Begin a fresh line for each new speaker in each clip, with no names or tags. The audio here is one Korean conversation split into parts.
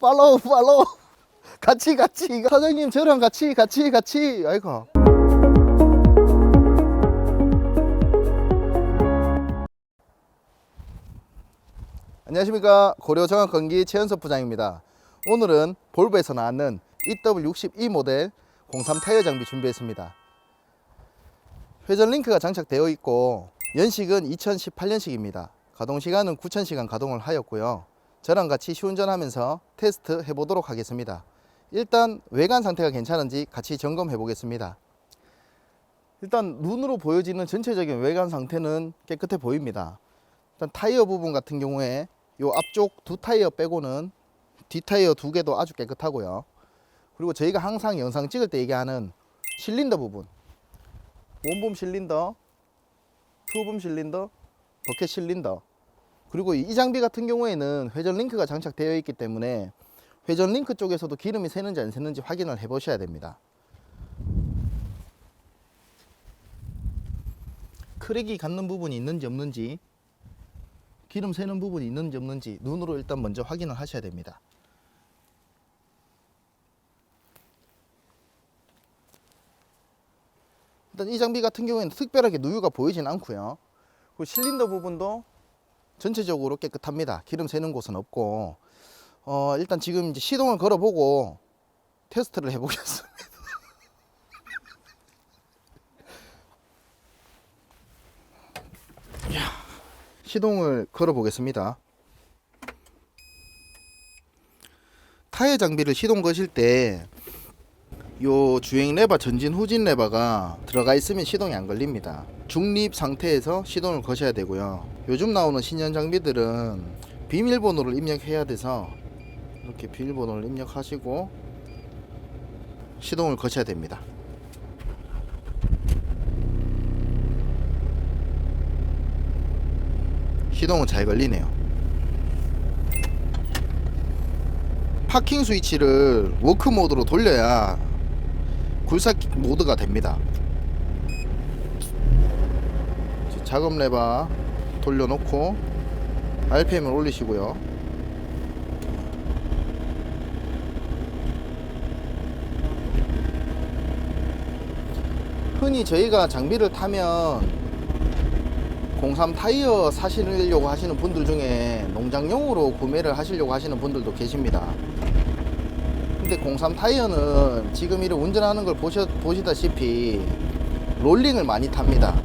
팔로우. 같이. 사장님, 저랑 같이. 아이고. 안녕하십니까. 고려정학건기 최현섭 부장입니다. 오늘은 볼보에서 나왔는 EW62 모델 03 타이어 장비 준비했습니다. 회전 링크가 장착되어 있고 연식은 2018년식입니다. 가동시간은 9000시간 가동을 하였고요. 저랑 같이 시운전하면서 테스트 해보도록 하겠습니다. 일단 외관 상태가 괜찮은지 같이 점검해 보겠습니다. 일단 눈으로 보여지는 전체적인 외관 상태는 깨끗해 보입니다. 일단 타이어 부분 같은 경우에 요 앞쪽 두 타이어 빼고는 뒷 타이어 두 개도 아주 깨끗하고요. 그리고 저희가 항상 영상 찍을 때 얘기하는 실린더 부분, 원봄 실린더, 투봄 실린더, 버켓 실린더, 그리고 이 장비 같은 경우에는 회전 링크가 장착되어 있기 때문에 회전 링크 쪽에서도 기름이 새는지 안 새는지 확인을 해 보셔야 됩니다. 크랙이 갖는 부분이 있는지 없는지, 기름 새는 부분이 있는지 없는지 눈으로 일단 먼저 확인을 하셔야 됩니다. 일단 이 장비 같은 경우에는 특별하게 누유가 보이진 않고요. 그리고 실린더 부분도 전체적으로 깨끗합니다. 기름 새는 곳은 없고, 일단 지금 이제 시동을 걸어보고 테스트를 해보겠습니다. 시동을 걸어보겠습니다. 타이어 장비를 시동 거실 때 요 주행 레버, 전진 후진 레버가 들어가 있으면 시동이 안 걸립니다. 중립 상태에서 시동을 거셔야 되고요. 요즘 나오는 신형 장비들은 비밀번호를 입력해야 돼서 이렇게 비밀번호를 입력하시고 시동을 거셔야 됩니다. 시동은 잘 걸리네요. 파킹 스위치를 워크 모드로 돌려야 굴삭 모드가 됩니다. 작업 레버 돌려놓고 RPM을 올리시고요. 흔히 저희가 장비를 타면 03 타이어 사시려고 하시는 분들 중에 농장용으로 구매를 하시려고 하시는 분들도 계십니다. 근데 03 타이어는 지금 이렇게 운전하는 걸 보시다시피 롤링을 많이 탑니다.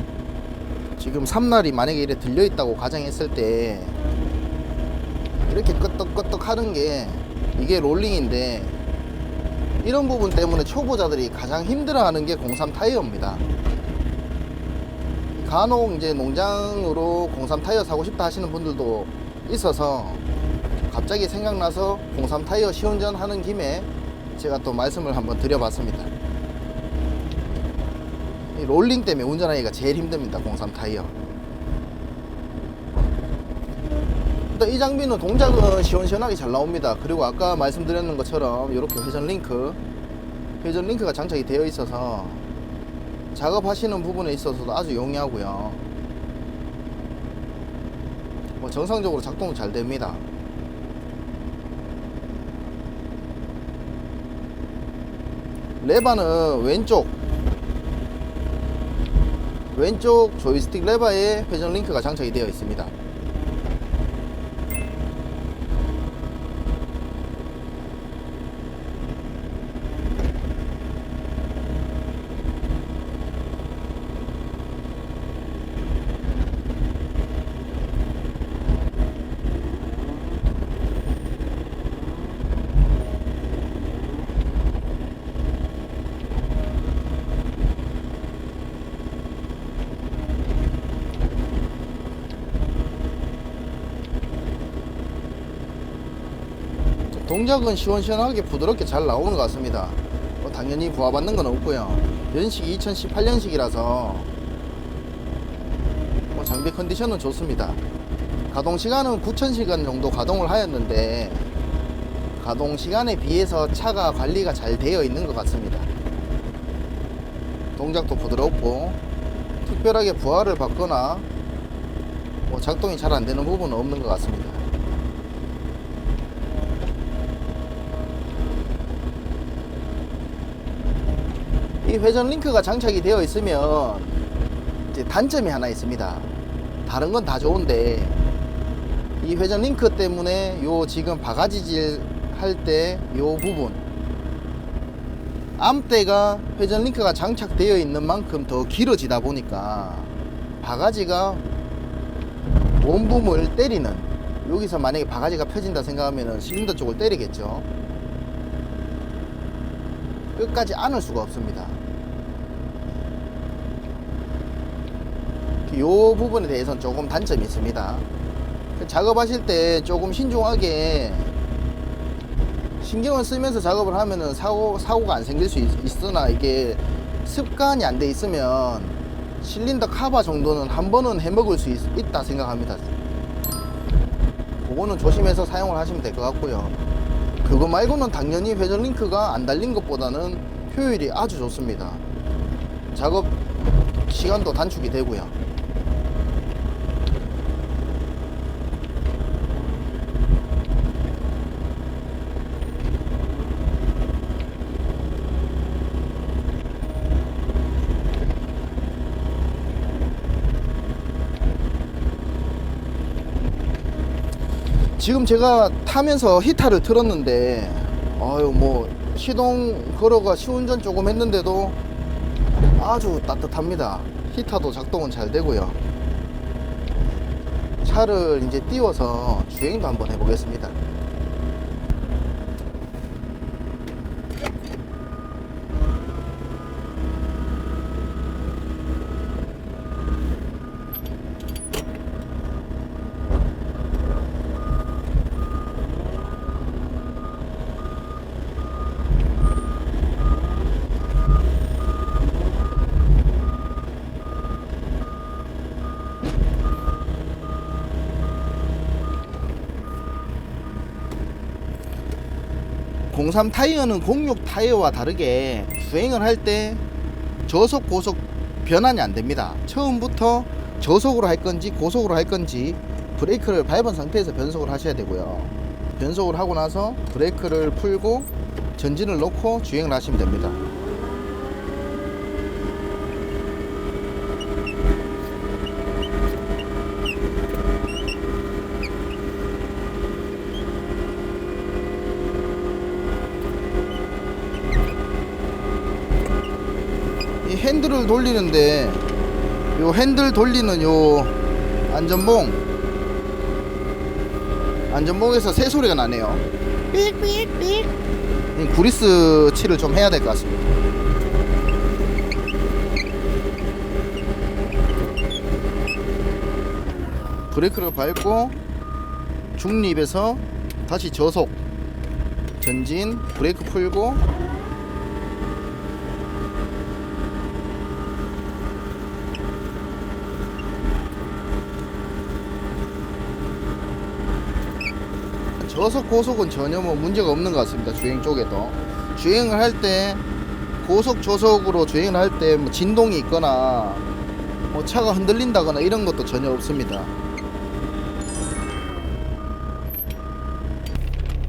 지금 삼날이 만약에 이렇게 들려있다고 가정했을 때 이렇게 끄떡끄떡 하는 게 이게 롤링인데, 이런 부분 때문에 초보자들이 가장 힘들어하는 게 03 타이어입니다. 간혹 이제 농장으로 03 타이어 사고 싶다 하시는 분들도 있어서 갑자기 생각나서 03 타이어 시운전 하는 김에 제가 또 말씀을 한번 드려봤습니다. 이 롤링 때문에 운전하기가 제일 힘듭니다. 03 타이어. 일단 이 장비는 동작은 시원시원하게 잘 나옵니다. 그리고 아까 말씀드렸는 것처럼 이렇게 회전 링크가 장착이 되어 있어서 작업하시는 부분에 있어서도 아주 용이하고요. 정상적으로 작동도 잘 됩니다. 레버는 왼쪽 조이스틱 레버에 회전 링크가 장착이 되어 있습니다. 동작은 시원시원하게 부드럽게 잘 나오는 것 같습니다. 당연히 부하받는 건 없고요. 연식이 2018년식이라서 장비 컨디션은 좋습니다. 가동시간은 9000시간 정도 가동을 하였는데 가동시간에 비해서 차가 관리가 잘 되어 있는 것 같습니다. 동작도 부드럽고 특별하게 부하를 받거나 작동이 잘 안되는 부분은 없는 것 같습니다. 이 회전 링크가 장착이 되어 있으면 이제 단점이 하나 있습니다. 다른 건 다 좋은데 이 회전 링크 때문에 요 지금 바가지질 할 때 요 부분 암대가 회전 링크가 장착되어 있는 만큼 더 길어지다 보니까 바가지가 원붐을 때리는, 여기서 만약에 바가지가 펴진다 생각하면 실린더 쪽을 때리겠죠. 끝까지 안을 수가 없습니다. 이 부분에 대해서는 조금 단점이 있습니다. 작업하실 때 조금 신중하게 신경을 쓰면서 작업을 하면은 사고가 안 생길 수 있으나, 이게 습관이 안 돼 있으면 실린더 카바 정도는 한 번은 해먹을 수 있다 생각합니다. 그거는 조심해서 사용을 하시면 될 것 같고요. 그거 말고는 당연히 회전 링크가 안 달린 것보다는 효율이 아주 좋습니다. 작업 시간도 단축이 되고요. 지금 제가 타면서 히터를 틀었는데 뭐 시동 걸어가 시운전 조금 했는데도 아주 따뜻합니다. 히터도 작동은 잘 되고요. 차를 이제 띄워서 주행도 한번 해보겠습니다. 공삼 타이어는 공육 타이어와 다르게 주행을 할 때 저속 고속 변환이 안 됩니다. 처음부터 저속으로 할 건지 고속으로 할 건지 브레이크를 밟은 상태에서 변속을 하셔야 되고요. 변속을 하고 나서 브레이크를 풀고 전진을 놓고 주행을 하시면 됩니다. 이 핸들을 돌리는데 요 핸들 돌리는 요 안전봉에서 새 소리가 나네요. 삑삑삑. 그리스 칠을 좀 해야 될 것 같습니다. 브레이크를 밟고 중립에서 다시 저속 전진, 브레이크 풀고 저속 고속은 전혀 뭐 문제가 없는 것 같습니다. 주행 쪽에도 주행을 할 때 고속 저속으로 주행을 할 때 뭐 진동이 있거나 뭐 차가 흔들린다거나 이런 것도 전혀 없습니다.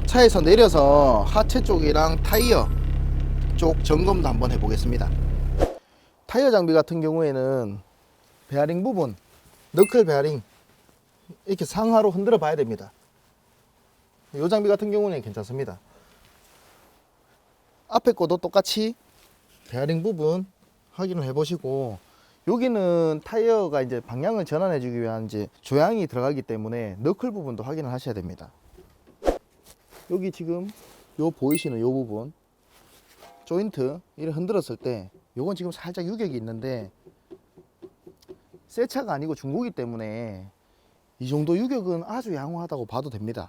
차에서 내려서 하체 쪽이랑 타이어 쪽 점검도 한번 해보겠습니다. 타이어 장비 같은 경우에는 베어링 부분, 너클 베어링 이렇게 상하로 흔들어 봐야 됩니다. 이 장비 같은 경우는 괜찮습니다. 앞에 거도 똑같이 베어링 부분 확인을 해 보시고, 여기는 타이어가 이제 방향을 전환해 주기 위한 이제 조향이 들어가기 때문에 너클 부분도 확인을 하셔야 됩니다. 여기 지금 요 보이시는 요 부분 조인트 이를 흔들었을 때 요건 지금 살짝 유격이 있는데 새 차가 아니고 중고기 때문에 이 정도 유격은 아주 양호하다고 봐도 됩니다.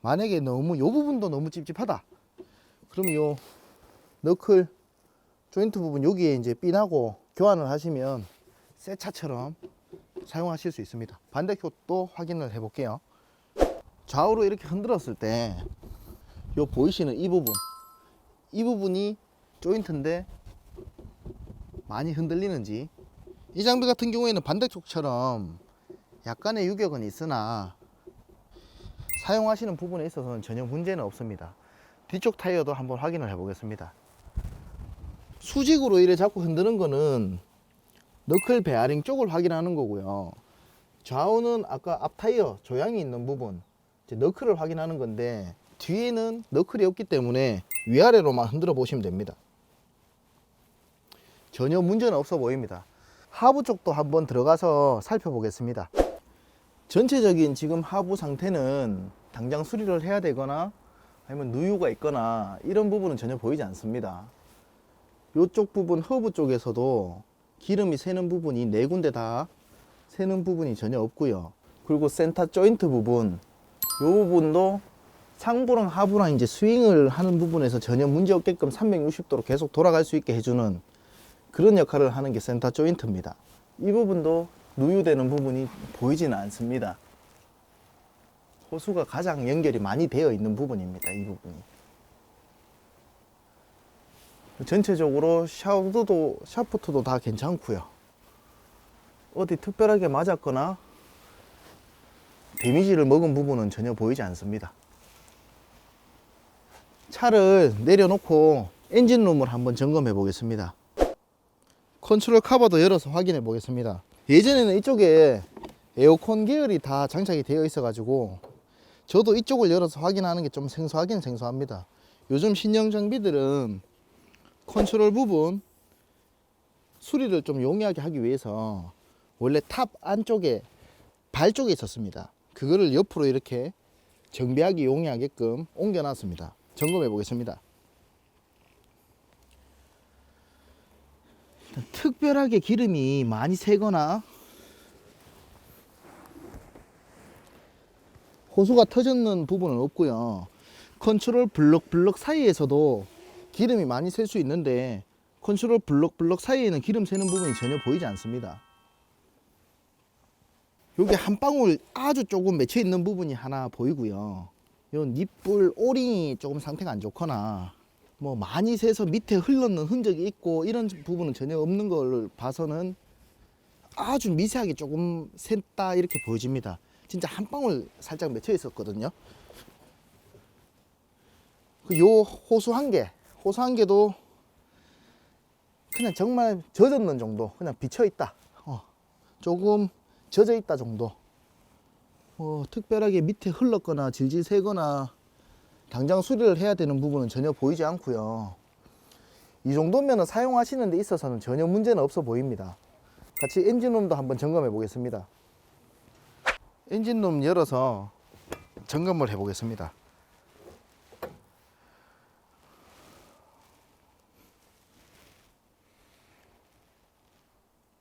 만약에 너무 요 부분도 너무 찝찝하다 그러면 요 너클 조인트 부분 여기에 이제 핀하고 교환을 하시면 새 차처럼 사용하실 수 있습니다. 반대쪽도 확인을 해 볼게요. 좌우로 이렇게 흔들었을 때 요 보이시는 이 부분이 조인트인데 많이 흔들리는지, 이 장비 같은 경우에는 반대쪽처럼 약간의 유격은 있으나 사용하시는 부분에 있어서는 전혀 문제는 없습니다. 뒤쪽 타이어도 한번 확인을 해 보겠습니다. 수직으로 이래 자꾸 흔드는 거는 너클 베어링 쪽을 확인하는 거고요. 좌우는 아까 앞 타이어 조향이 있는 부분, 이제 너클을 확인하는 건데, 뒤에는 너클이 없기 때문에 위아래로만 흔들어 보시면 됩니다. 전혀 문제는 없어 보입니다. 하부 쪽도 한번 들어가서 살펴보겠습니다. 전체적인 지금 하부 상태는 당장 수리를 해야 되거나 아니면 누유가 있거나 이런 부분은 전혀 보이지 않습니다. 이쪽 부분 허브 쪽에서도 기름이 새는 부분이 4군데 다 새는 부분이 전혀 없고요. 그리고 센터 조인트 부분, 이 부분도 상부랑 하부랑 이제 스윙을 하는 부분에서 전혀 문제 없게끔 360도로 계속 돌아갈 수 있게 해주는 그런 역할을 하는 게 센터 조인트입니다. 이 부분도 누유되는 부분이 보이지는 않습니다. 호수가 가장 연결이 많이 되어 있는 부분입니다. 이 부분이. 전체적으로 샤프트도 다 괜찮고요. 어디 특별하게 맞았거나 데미지를 먹은 부분은 전혀 보이지 않습니다. 차를 내려놓고 엔진룸을 한번 점검해 보겠습니다. 컨트롤 카버도 열어서 확인해 보겠습니다. 예전에는 이쪽에 에어컨 계열이 다 장착이 되어 있어 가지고 저도 이쪽을 열어서 확인하는 게 좀 생소하긴 생소합니다. 요즘 신형 장비들은 컨트롤 부분 수리를 좀 용이하게 하기 위해서 원래 탑 안쪽에 발 쪽에 있었습니다. 그거를 옆으로 이렇게 정비하기 용이하게끔 옮겨 놨습니다. 점검해 보겠습니다. 특별하게 기름이 많이 새거나 호수가 터졌는 부분은 없고요. 컨트롤 블럭 사이에서도 기름이 많이 셀 수 있는데 컨트롤 블럭 사이에는 기름 새는 부분이 전혀 보이지 않습니다. 여기 한 방울 아주 조금 맺혀 있는 부분이 하나 보이고요. 요 닛불 오링이 조금 상태가 안 좋거나 뭐 많이 새서 밑에 흘렀는 흔적이 있고 이런 부분은 전혀 없는 걸 봐서는 아주 미세하게 조금 샜다 이렇게 보여집니다. 진짜 한 방울 살짝 맺혀 있었거든요. 요 호수 한 개도 그냥 정말 젖었는 정도, 그냥 비쳐 있다, 조금 젖어 있다 정도. 특별하게 밑에 흘렀거나 질질 새거나 당장 수리를 해야 되는 부분은 전혀 보이지 않고요. 이 정도면 사용하시는 데 있어서는 전혀 문제는 없어 보입니다. 같이 엔진룸도 한번 점검해 보겠습니다. 엔진룸 열어서 점검을 해 보겠습니다.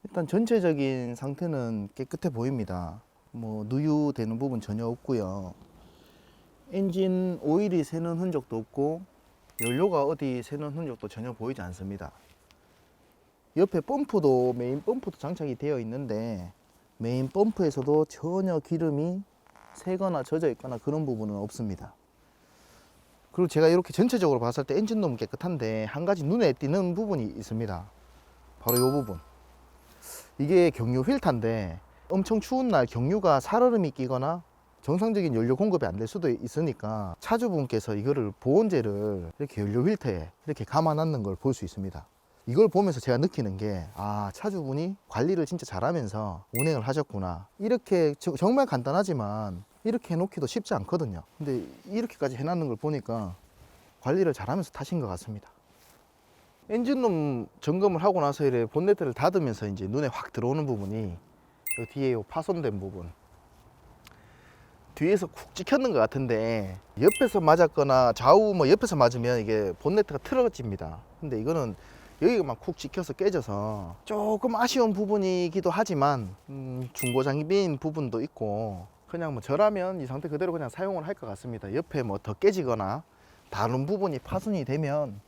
일단 전체적인 상태는 깨끗해 보입니다. 뭐 누유되는 부분 전혀 없고요. 엔진 오일이 새는 흔적도 없고 연료가 어디 새는 흔적도 전혀 보이지 않습니다. 옆에 펌프도 메인 펌프도 장착이 되어 있는데 메인 펌프에서도 전혀 기름이 새거나 젖어 있거나 그런 부분은 없습니다. 그리고 제가 이렇게 전체적으로 봤을 때 엔진룸은 깨끗한데 한 가지 눈에 띄는 부분이 있습니다. 바로 이 부분. 이게 경유 필터인데 엄청 추운 날 경유가 살얼음이 끼거나 정상적인 연료 공급이 안 될 수도 있으니까 차주분께서 이거를 보온재를 이렇게 연료 필터에 이렇게 감아놨는 걸 볼 수 있습니다. 이걸 보면서 제가 느끼는 게 차주분이 관리를 진짜 잘하면서 운행을 하셨구나. 이렇게 정말 간단하지만 이렇게 해놓기도 쉽지 않거든요. 근데 이렇게까지 해놨는 걸 보니까 관리를 잘하면서 타신 것 같습니다. 엔진룸 점검을 하고 나서 이래 본네트를 닫으면서 이제 눈에 확 들어오는 부분이 이 뒤에 파손된 부분, 뒤에서 쿡 찍혔는 것 같은데 옆에서 맞았거나 좌우 뭐 옆에서 맞으면 이게 본네트가 틀어집니다. 근데 이거는 여기가 막 쿡 찍혀서 깨져서 조금 아쉬운 부분이기도 하지만 중고 장비인 부분도 있고 그냥 뭐 저라면 이 상태 그대로 그냥 사용을 할 것 같습니다. 옆에 뭐 더 깨지거나 다른 부분이 파손이 되면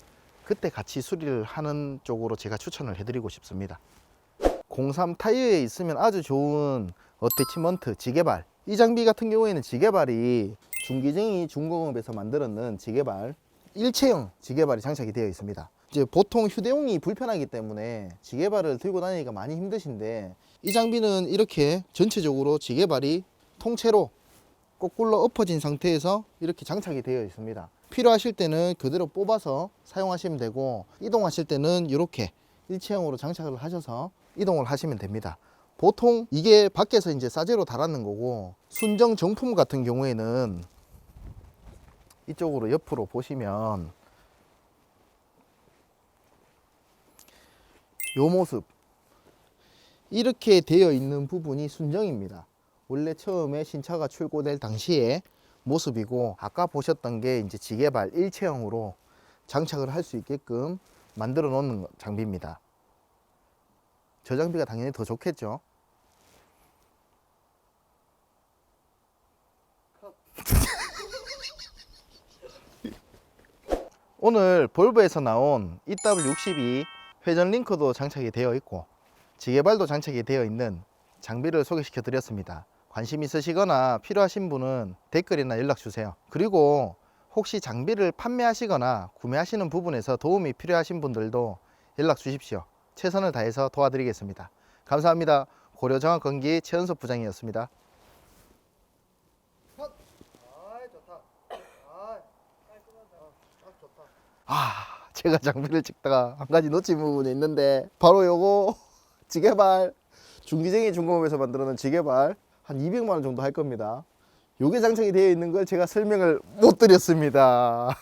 그때 같이 수리를 하는 쪽으로 제가 추천을 해드리고 싶습니다. 03 타이어에 있으면 아주 좋은 어태치먼트 지게발, 이 장비 같은 경우에는 지게발이 중기쟁이 중공업에서 만들었는 지게발 일체형 지게발이 장착이 되어 있습니다. 이제 보통 휴대용이 불편하기 때문에 지게발을 들고 다니기가 많이 힘드신데 이 장비는 이렇게 전체적으로 지게발이 통째로 거꾸로 엎어진 상태에서 이렇게 장착이 되어 있습니다. 필요하실 때는 그대로 뽑아서 사용하시면 되고, 이동하실 때는 이렇게 일체형으로 장착을 하셔서 이동을 하시면 됩니다. 보통 이게 밖에서 이제 싸제로 달았는 거고, 순정 정품 같은 경우에는 이쪽으로 옆으로 보시면 요 모습, 이렇게 되어 있는 부분이 순정입니다. 원래 처음에 신차가 출고될 당시에 모습이고, 아까 보셨던 게 이제 지게발 일체형으로 장착을 할 수 있게끔 만들어 놓는 장비입니다. 저 장비가 당연히 더 좋겠죠. 오늘 볼보에서 나온 EW62 회전 링크도 장착이 되어 있고 지게발도 장착이 되어 있는 장비를 소개시켜 드렸습니다. 관심 있으시거나 필요하신 분은 댓글이나 연락 주세요. 그리고 혹시 장비를 판매하시거나 구매하시는 부분에서 도움이 필요하신 분들도 연락 주십시오. 최선을 다해서 도와드리겠습니다. 감사합니다. 고려정학건기 최은섭 부장이었습니다. 제가 장비를 찍다가 한 가지 놓친 부분이 있는데, 바로 요거 지게발, 중기쟁이 중공업에서 만들어놓은 지게발 한 200만 원 정도 할 겁니다. 요게 장착이 되어 있는 걸 제가 설명을 못 드렸습니다.